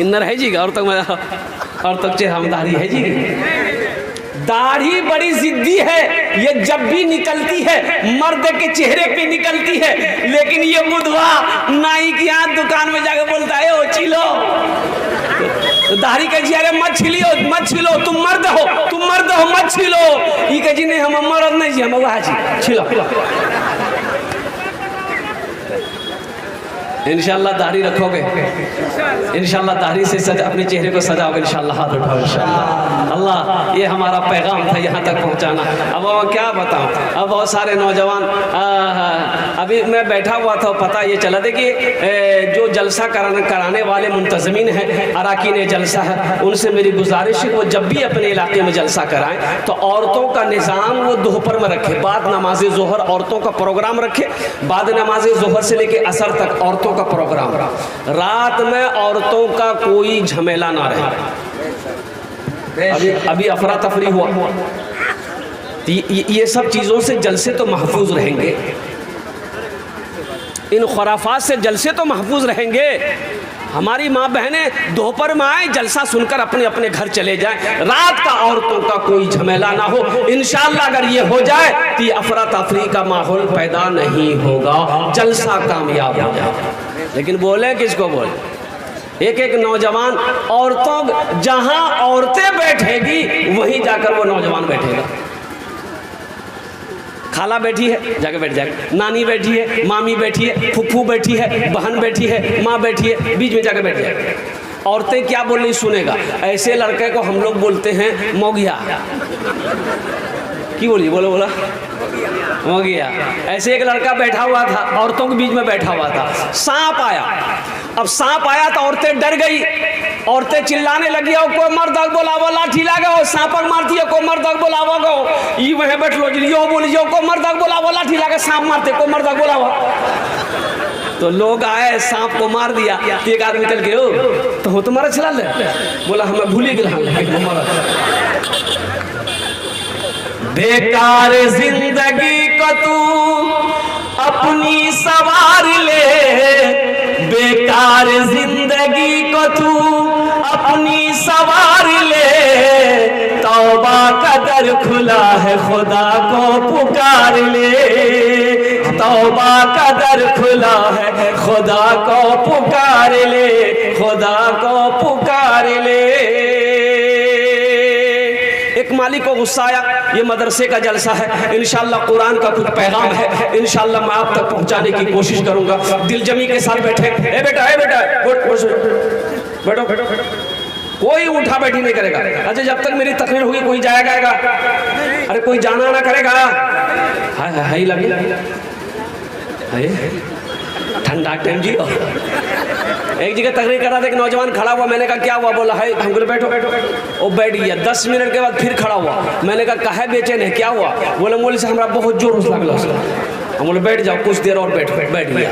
Inner है जी और तक चेहरा में दाढ़ी है जी। दाढ़ी बड़ी जिद्दी है, ये जब भी निकलती है मर्द के चेहरे पे निकलती है, लेकिन ये बुधवा नाई की यहाँ दुकान में जाकर बोलता है ओ छिलो, तो दाढ़ी कह जी अरे मत छिलो, तुम मर्द हो मत छिलो। ये कह जी नहीं हम मर्द नहीं जी, हम वहाँ जी छिलो। इंशाल्लाह दाढ़ी रखोगे, इंशाल्लाह दाढ़ी से अपने चेहरे को सजाओगे, इंशाल्लाह हाथ उठाओ इंशाल्लाह। अल्लाह ये हमारा पैगाम था यहाँ तक पहुँचाना। अब क्या बताऊँ, अब बहुत सारे नौजवान अभी मैं बैठा हुआ था, पता ये चला था कि जो जलसा कराने वाले मुंतज़मीन हैं, अराकीन जलसा है, उनसे मेरी गुजारिश है वो जब भी अपने इलाके में जलसा कराएं तो औरतों का निज़ाम वो दोपहर में रखे, बाद नमाज ज़ोहर औरतों का प्रोग्राम रखे, बाद नमाज ज़ोहर से लेके असर तक औरतों का प्रोग्राम, रात में औरतों का कोई झमेला ना रहे। अभी अफरा तफरी हुआ, ये सब चीज़ों से जलसे तो महफूज रहेंगे, इन खुराफात से जलसे तो महफूज रहेंगे। हमारी माँ बहनें दोपहर में आए, जलसा सुनकर अपने अपने घर चले जाएं, रात का औरतों का कोई झमेला ना हो। इंशाअल्लाह अगर ये हो जाए तो ये अफरा तफरी का माहौल पैदा नहीं होगा, जलसा कामयाब हो जाएगा। लेकिन बोले किसको बोले, एक नौजवान औरतों, जहां औरतें बैठेगी वहीं जाकर वो नौजवान बैठेगा। खाला बैठी है जाके बैठ जाएगा, नानी बैठी है, मामी बैठी है, फुफ्फू बैठी है, बहन बैठी है, माँ बैठी है, बीच में जाके बैठ जाएगा। औरतें क्या बोल रही सुनेगा। ऐसे लड़के को हम लोग बोलते हैं मोगिया। की बोलिए, बोला मोगिया। ऐसे एक लड़का बैठा हुआ था, औरतों के बीच में बैठा हुआ था, सांप आया। अब सांप आया तो औरतें डर गई, औरतें चिल्लाने लगी, कोई मर्द बोलावो, लाठी लागो, सांपक मारती है, को मर्द बोलावो गो, ये वहीं बैठ लो जी, बोली जो को मर्द बोलावो, लाठी लागे, सांप मारते, को मर्द बोलावो। तो लोग आए, सांप को मार दिया। तो एक आदमी चल के तो तुम्हारा चला ले, बोला हमें भूल ही गया। बेकार जिंदगी को तू अपनी सवार ले, बेकार जिंदगी को तू अपनी सवार ले, तौबा का दर खुला है खुदा को पुकार ले, तौबा का दर खुला है खुदा को पुकार ले, खुदा को पुकार ले। एक मालिक को गुस्सा आया, ये मदरसे का जलसा है, इंशाअल्लाह कुरान का कुछ पैगाम है, इंशाअल्लाह मैं आप तक पहुंचाने की कोशिश करूंगा। दिलजमी के साथ बैठे, ए बेटा बैठो, कोई उठा बैठी नहीं करेगा। अच्छा जब तक मेरी तकरीर होगी कोई जाएगा, अरे कोई जाना ना करेगा। हाय लगी ठंडा टाइम जी। एक जगह तकरीर कर रहा था, एक नौजवान खड़ा हुआ, मैंने कहा क्या हुआ, बोला है हमको बैठो, वो बैठ गया। 10 मिनट के बाद फिर खड़ा हुआ, मैंने कहा काहे बेचैन है, क्या हुआ, बोले मौलवी से हमारा बहुत जोर लगला। हम बोले बैठ जाओ, कुछ देर और बैठ गया।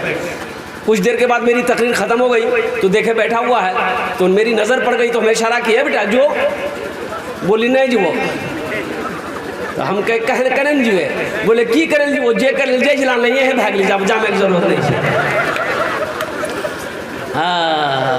कुछ देर के बाद मेरी तकरीर खत्म हो गई, तो देखे बैठा हुआ है, तो मेरी नज़र पड़ गई, तो मैं इशारा किया बेटा जो, बोली नहीं जी वो, तो हम करें जी है, बोले की करें जी, वो जे करें जे जिला नहीं है, भाग लीजिए, अब जाने की जरूरत नहीं है। हाँ,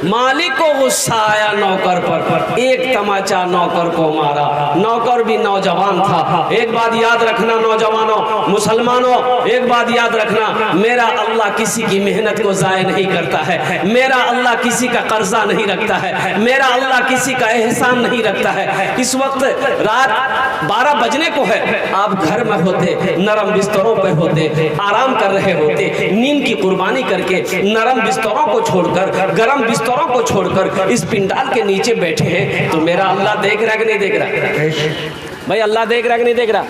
मालिक को गुस्सा आया नौकर पर, एक तमाचा नौकर को मारा। नौकर भी नौजवान था। एक बात याद रखना नौजवानों, मुसलमानों, एक बात याद रखना, मेरा अल्लाह किसी की मेहनत को ज़ाय नहीं करता है, मेरा अल्लाह किसी का कर्जा नहीं रखता है, मेरा अल्लाह किसी का एहसान नहीं रखता है। इस वक्त रात 12 बजने को है, आप घर में होते, नरम बिस्तरों पर होते, आराम कर रहे होते, नींद की कुर्बानी करके नरम बिस्तरों को छोड़कर, गरम बिस्तरों को छोड़कर इस पिंडाल के नीचे बैठे हैं, तो मेरा अल्लाह देख रहा है कि नहीं देख रहा? भाई अल्लाह देख रहा है कि नहीं देख रहा?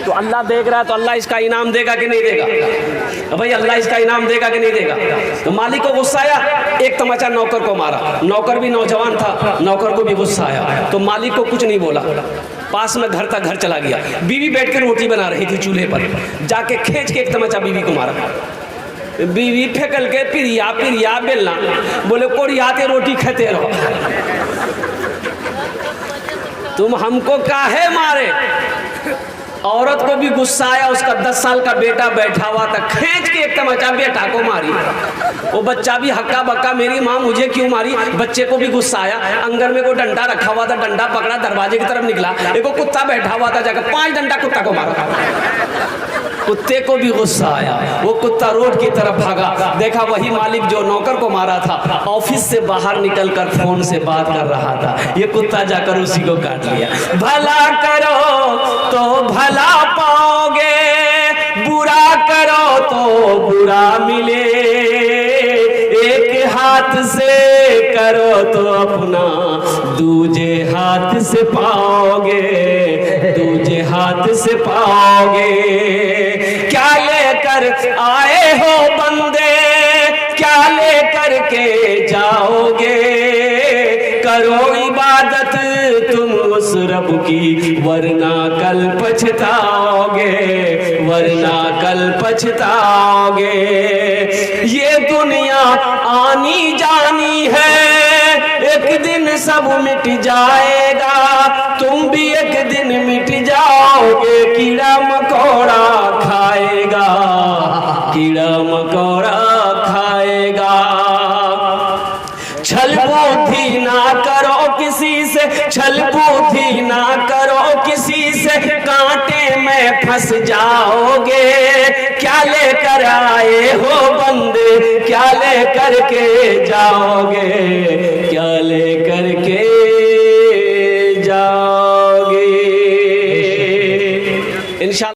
तो अल्लाह देख रहा है तो अल्लाह इसका इनाम देगा कि नहीं देगा? भाई अल्लाह इसका इनाम देगा कि नहीं देगा? तो मालिक को गुस्सा आया, एक तमाचा नौकर को मारा। नौकर भी नौजवान था, नौकर को भी गुस्सा आया, तो मालिक को कुछ नहीं बोला, पास में घर तक घर चला गया। बीवी बैठ कर रोटी बना रही थी चूल्हे पर, जाके खींच के एक तमाचा बीवी को मारा। बीवी फेंकल के पिरिया बेलना, बोले कोरियाते रोटी खाते रहो, तुम हमको काहे मारे? औरत को भी गुस्सा आया, उसका 10 साल का बेटा बैठा हुआ था, खींच के एक तमाचा बेटा को मारी। वो बच्चा भी हक्का बक्का, मेरी माँ मुझे क्यों मारी। बच्चे को भी गुस्सा आया, अंदर में को डंडा रखा हुआ था, डंडा पकड़ा, दरवाजे की तरफ निकला, एक कुत्ता बैठा हुआ था, जाकर 5 डंडा कुत्ता को मारा। कुत्ते को भी गुस्सा आया, वो कुत्ता रोड की तरफ भागा, देखा वही मालिक जो नौकर को मारा था ऑफिस से बाहर निकलकर फोन से बात कर रहा था। ये कुत्ता जाकर उसी को काट लिया। भला करो तो भला पाओगे, बुरा करो तो बुरा मिले, एक हाथ से करो तो अपना दूजे हाथ से पाओगे, दूजे हाथ से पाओगे। क्या लेकर आए हो बंदे, क्या लेकर के जाओगे, करो इबादत तुम उस रब की, वरना कल पछताओगे, वरना कल पछताओगे। ये दुनिया आनी जानी है, एक दिन सब मिट जाएगा, तुम भी एक दिन मिट जाओगे। कीड़ा मकोड़ा खाएगा, कीड़ा मकोड़ा खाएगा। छल बुद्धि ना करो किसी से, छल बुद्धि ना करो किसी से, कांटे में फंस जाओगे। क्या लेकर आए हो बंदे, क्या लेकर के जाओगे, क्या लेकर के